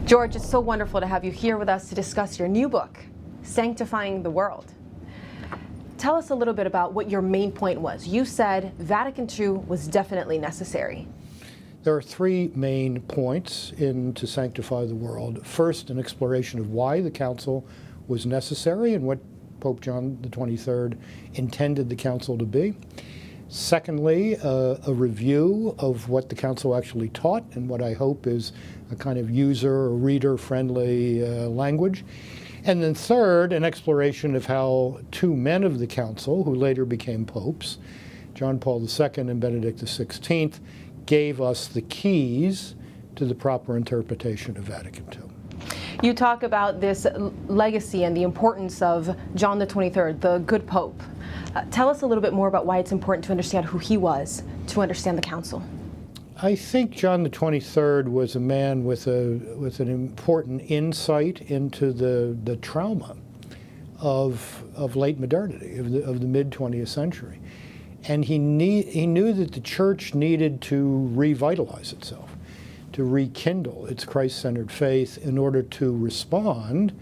George, it's so wonderful to have you here with us to discuss your new book, Sanctifying the World. Tell us a little bit about what your main point was. You said Vatican II was definitely necessary. There are three main points in To Sanctify the World. First, an exploration of why the council was necessary and what Pope John XXIII intended the council to be. Secondly, a review of what the council actually taught and what I hope is a kind of user or reader-friendly language. And then third, an exploration of how two men of the council, who later became popes, John Paul II and Benedict XVI, gave us the keys to the proper interpretation of Vatican II. You talk about this legacy and the importance of John XXIII, the good pope. Tell us a little bit more about why it's important to understand who he was, to understand the council. I think John XXIII was a man with an important insight into the trauma of late modernity, of the mid-20th century. And he knew that the church needed to revitalize itself, to rekindle its Christ-centered faith in order to respond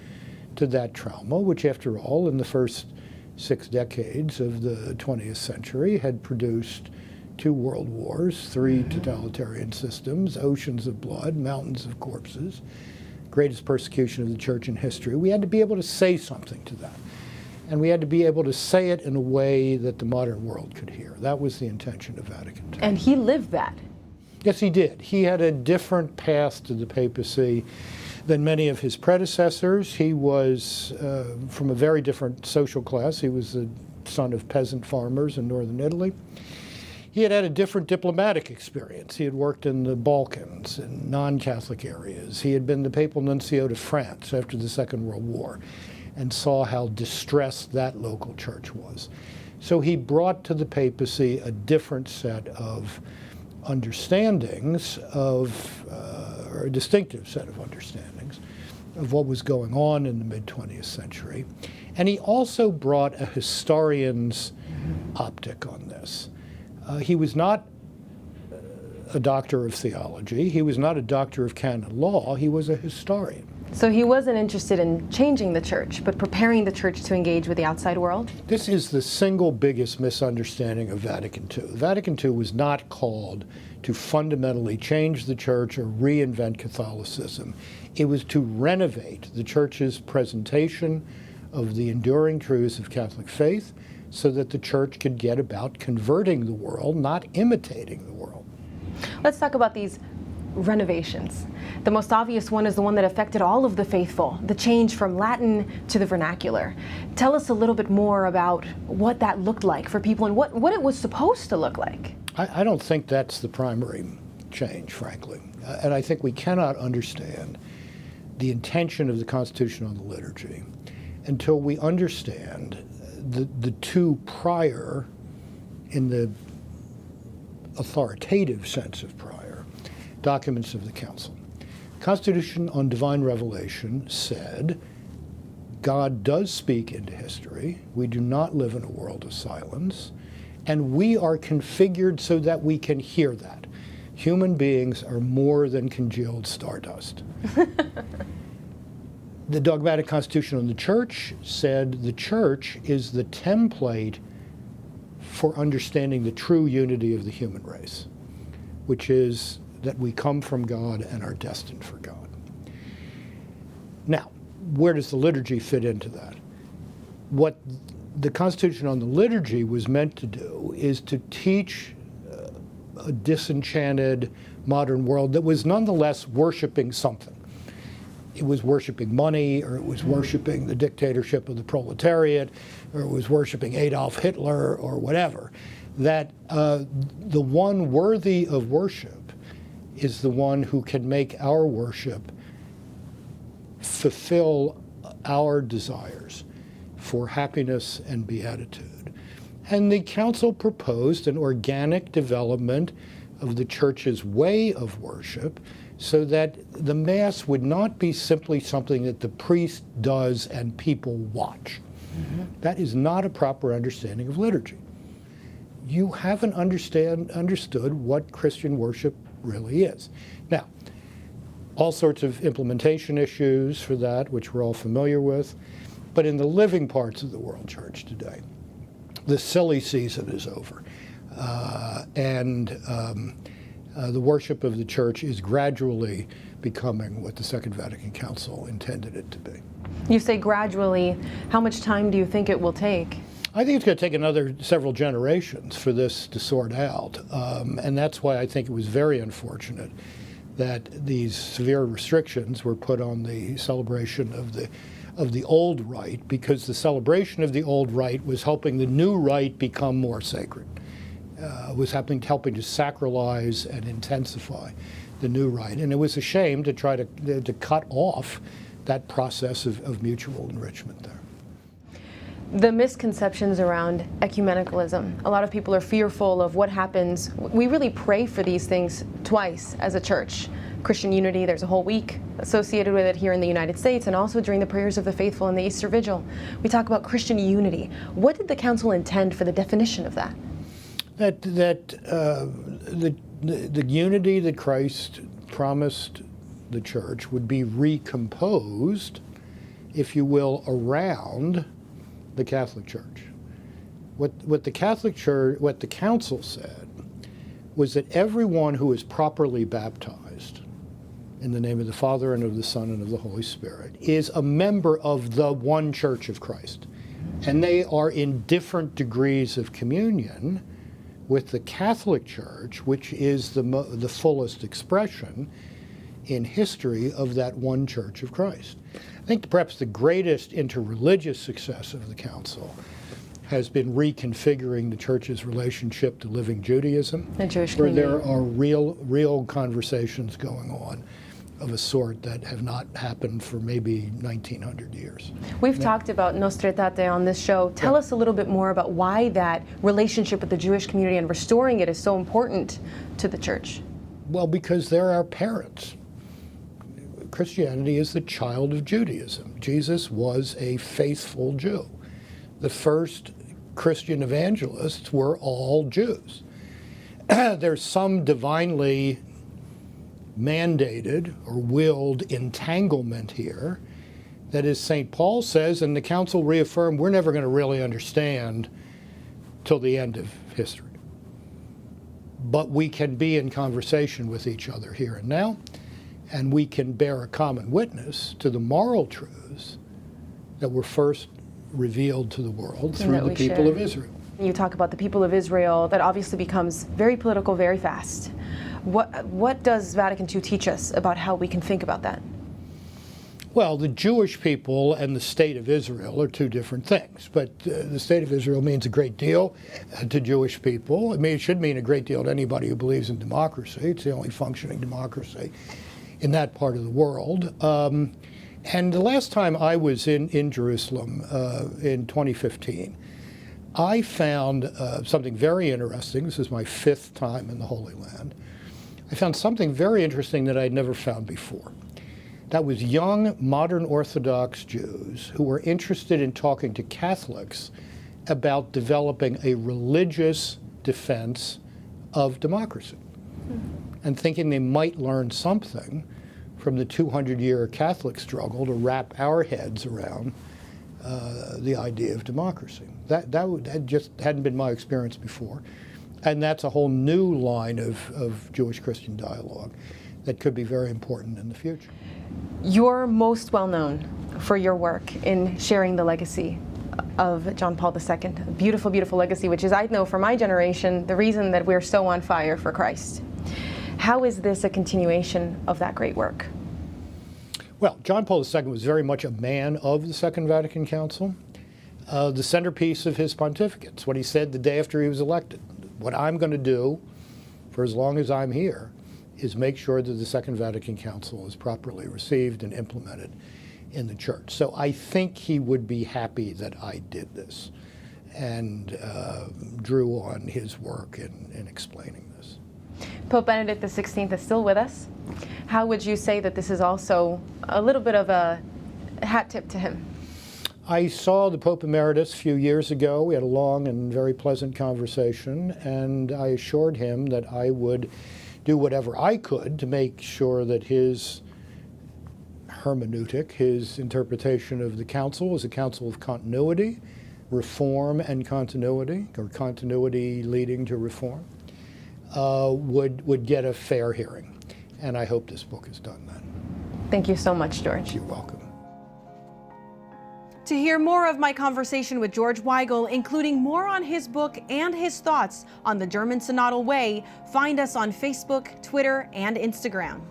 to that trauma, which after all, in the first 6 decades of the 20th century had produced 2 world wars, 3 totalitarian systems, oceans of blood, mountains of corpses, greatest persecution of the church in history. We had to be able to say something to that. And we had to be able to say it in a way that the modern world could hear. That was the intention of Vatican II. And he lived that. Yes, he did. He had a different path to the papacy than many of his predecessors. He was from a very different social class. He was the son of peasant farmers in northern Italy. He had a different diplomatic experience. He had worked in the Balkans, in non-Catholic areas. He had been the papal nuncio to France after the Second World War and saw how distressed that local church was. So he brought to the papacy a different set of understandings or a distinctive set of understandings of what was going on in the mid-20th century. And he also brought a historian's optic on this. He was not a doctor of theology. He was not a doctor of canon law. He was a historian. So he wasn't interested in changing the church, but preparing the church to engage with the outside world? This is the single biggest misunderstanding of Vatican II. Vatican II was not called to fundamentally change the church or reinvent Catholicism. It was to renovate the church's presentation of the enduring truths of Catholic faith so that the church could get about converting the world, not imitating the world. Let's talk about these renovations. The most obvious one is the one that affected all of the faithful, the change from Latin to the vernacular. Tell us a little bit more about what that looked like for people and what it was supposed to look like. I don't think that's the primary change, frankly. And I think we cannot understand the intention of the Constitution on the Liturgy until we understand the 2 prior, in the authoritative sense of prior, documents of the Council. Constitution on Divine Revelation said, God does speak into history. We do not live in a world of silence. And we are configured so that we can hear that. Human beings are more than congealed stardust. The dogmatic Constitution on the Church said the Church is the template for understanding the true unity of the human race, which is that we come from God and are destined for God. Now, where does the liturgy fit into that? What the Constitution on the Liturgy was meant to do is to teach a disenchanted modern world that was nonetheless worshiping something. It was worshiping money, or it was worshiping the dictatorship of the proletariat, or it was worshiping Adolf Hitler, or whatever. That the one worthy of worship is the one who can make our worship fulfill our desires for happiness and beatitude. And the Council proposed an organic development of the Church's way of worship so that the Mass would not be simply something that the priest does and people watch. That is not a proper understanding of liturgy. You haven't understood what Christian worship really is. Now, all sorts of implementation issues for that, which we're all familiar with. But in the living parts of the world church today, the silly season is over. The worship of the church is gradually becoming what the Second Vatican Council intended it to be. You say gradually. How much time do you think it will take? I think it's going to take another several generations for this to sort out. And that's why I think it was very unfortunate that these severe restrictions were put on the celebration of the old rite, because the celebration of the old rite was helping the new rite become more sacred. Was helping to sacralize and intensify the new rite. And it was a shame to try to cut off that process of mutual enrichment there. The misconceptions around ecumenicalism. A lot of people are fearful of what happens. We really pray for these things twice as a church. Christian unity, there's a whole week associated with it here in the United States, and also during the prayers of the faithful in the Easter Vigil. We talk about Christian unity. What did the Council intend for the definition of that? The unity that Christ promised the church would be recomposed, if you will, around the Catholic Church. What the Catholic Church, what the Council said, was that everyone who is properly baptized in the name of the Father and of the Son and of the Holy Spirit is a member of the one Church of Christ. And they are in different degrees of communion with the Catholic Church, which is the fullest expression in history of that one Church of Christ. I think perhaps the greatest interreligious success of the Council has been reconfiguring the Church's relationship to living Judaism, the Jewish where community. there are real conversations going on of a sort that have not happened for maybe 1900 years. We've talked about Nostra Aetate on this show. Tell us a little bit more about why that relationship with the Jewish community and restoring it is so important to the church. Well, because they're our parents. Christianity is the child of Judaism. Jesus was a faithful Jew. The first Christian evangelists were all Jews. There's some divinely mandated or willed entanglement here that, as St. Paul says, and the Council reaffirmed, we're never going to really understand till the end of history. But we can be in conversation with each other here and now, and we can bear a common witness to the moral truths that were first revealed to the world through the people of Israel. You talk about the people of Israel. That obviously becomes very political very fast. What does Vatican II teach us about how we can think about that? Well, the Jewish people and the state of Israel are two different things. But the state of Israel means a great deal to Jewish people. I mean, it should mean a great deal to anybody who believes in democracy. It's the only functioning democracy in that part of the world. And the last time I was in Jerusalem in 2015, I found something very interesting. This is my 5th time in the Holy Land. I found something very interesting that I'd never found before. That was young, modern Orthodox Jews who were interested in talking to Catholics about developing a religious defense of democracy, and thinking they might learn something from the 200-year Catholic struggle to wrap our heads around the idea of democracy. That just hadn't been my experience before. And that's a whole new line of Jewish-Christian dialogue that could be very important in the future. You're most well known for your work in sharing the legacy of John Paul II. A beautiful, beautiful legacy, which is, I know, for my generation, the reason that we're so on fire for Christ. How is this a continuation of that great work? Well, John Paul II was very much a man of the Second Vatican Council. The centerpiece of his pontificates, what he said the day after he was elected. What I'm going to do for as long as I'm here is make sure that the Second Vatican Council is properly received and implemented in the church. So I think he would be happy that I did this and drew on his work in explaining this. Pope Benedict XVI is still with us. How would you say that this is also a little bit of a hat tip to him? I saw the Pope Emeritus a few years ago. We had a long and very pleasant conversation, and I assured him that I would do whatever I could to make sure that his hermeneutic, his interpretation of the council as a council of continuity, reform and continuity, or continuity leading to reform, would get a fair hearing. And I hope this book has done that. Thank you so much, George. You're welcome. To hear more of my conversation with George Weigel, including more on his book and his thoughts on the German Synodal Way, find us on Facebook, Twitter, and Instagram.